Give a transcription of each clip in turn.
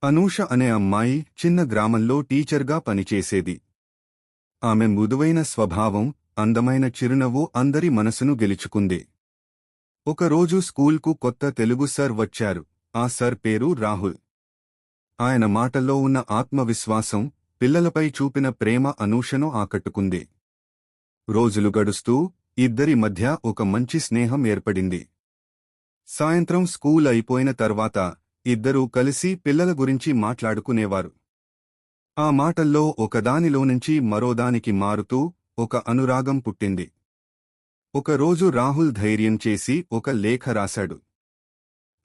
అనూష అనే అమ్మాయి చిన్న గ్రామంలో టీచర్గా పనిచేసేది. ఆమె మృదువైన స్వభావం, అందమైన చిరునవ్వు అందరి మనసును గెలుచుకుంది. ఒకరోజు స్కూల్కు కొత్త తెలుగు సర్ వచ్చారు. ఆ సర్ పేరు రాహుల్. ఆయన మాటల్లో ఉన్న ఆత్మవిశ్వాసం, పిల్లలపై చూపిన ప్రేమ అనూషను ఆకట్టుకుంది. రోజులు గడుస్తూ ఇద్దరి మధ్య ఒక మంచి స్నేహం ఏర్పడింది. సాయంత్రం స్కూల్ అయిపోయిన తర్వాత ఇద్దరూ కలిసి పిల్లల గురించి మాట్లాడుకునేవారు. ఆ మాటల్లో ఒకదానిలోనుంచి మరోదానికి మారుతూ ఒక అనురాగం పుట్టింది. ఒకరోజు రాహుల్ ధైర్యం చేసి ఒక లేఖ రాశాడు.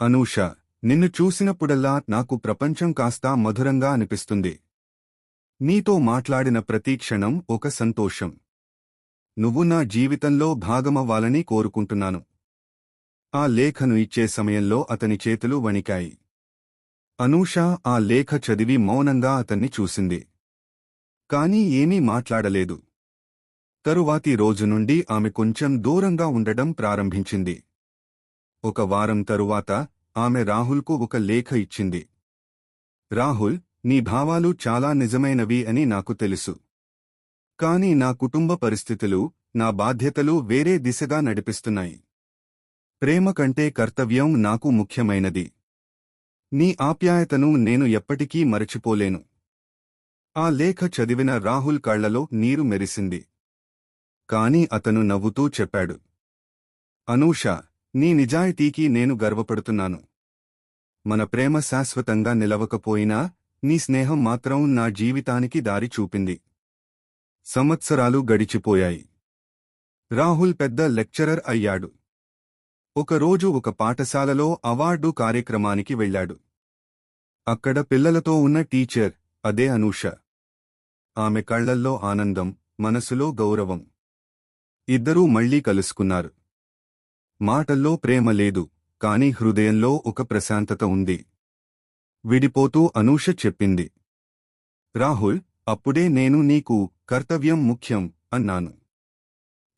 అనూష, నిన్ను చూసినప్పుడల్లా నాకు ప్రపంచం కాస్తా మధురంగా అనిపిస్తుంది. నీతో మాట్లాడిన ప్రతి క్షణం ఒక సంతోషం. నువ్వు నా జీవితంలో భాగమవ్వాలని కోరుకుంటున్నాను. ఆ లేఖను ఇచ్చే సమయంలో అతని చేతులు వణికాయి. అనూష ఆ లేఖ చదివి మౌనంగా అతన్ని చూసింది. కాని ఏమీ మాట్లాడలేదు. తరువాతి రోజు నుండి ఆమె కొంచెం దూరంగా ఉండడం ప్రారంభించింది. ఒక వారం తరువాత ఆమె రాహుల్కు ఒక లేఖ ఇచ్చింది. రాహుల్, నీ భావాలు చాలా నిజమైనవి అని నాకు తెలుసు. కాని నా కుటుంబ పరిస్థితులు, నా బాధ్యతలు వేరే దిశగా నడిపిస్తున్నాయి. ప్రేమ కంటే కర్తవ్యం నాకు ముఖ్యమైనది. నీ ఆప్యాయతను నేను ఎప్పటికీ మరచిపోలేను. ఆ లేఖ చదివిన రాహుల్ కళ్లలో నీరు మెరిసింది. కాని అతను నవ్వుతూ చెప్పాడు, అనూష, నీ నిజాయితీకి నేను గర్వపడుతున్నాను. మన ప్రేమ శాశ్వతంగా నిలవకపోయినా నీ స్నేహం మాత్రం నా జీవితానికి దారి చూపింది. సంవత్సరాలు గడిచిపోయాయి. రాహుల్ పెద్ద లెక్చరర్ అయ్యాడు. ఒకరోజు ఒక పాఠశాలలో అవార్డు కార్యక్రమానికి వెళ్లాడు. అక్కడ పిల్లలతో ఉన్న టీచర్ అదే అనూష. ఆమె కళ్లల్లో ఆనందం, మనసులో గౌరవం. ఇద్దరూ మళ్లీ కలుసుకున్నారు. మాటల్లో ప్రేమ లేదు, కాని హృదయంలో ఒక ప్రశాంతత ఉంది. విడిపోతూ అనూష చెప్పింది, రాహుల్, అప్పుడే నేను నీకు కర్తవ్యం ముఖ్యం అన్నాను.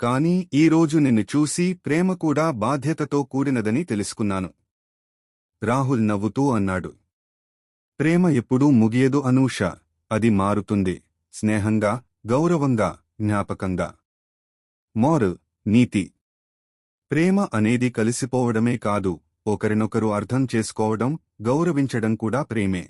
కాని ఈరోజు నిన్ను చూసి ప్రేమ కూడా బాధ్యతతో కూడినదని తెలుసుకున్నాను. రాహుల్ నవ్వుతూ అన్నాడు, ప్రేమ ఎప్పుడూ ముగియదు అనూష, అది మారుతుంది. స్నేహంగా, గౌరవంగా, జ్ఞాపకంగా. మోరల్, నీతి. ప్రేమ అనేది కలిసిపోవడమే కాదు, ఒకరినొకరు అర్థం చేసుకోవడం, గౌరవించడం కూడా ప్రేమే.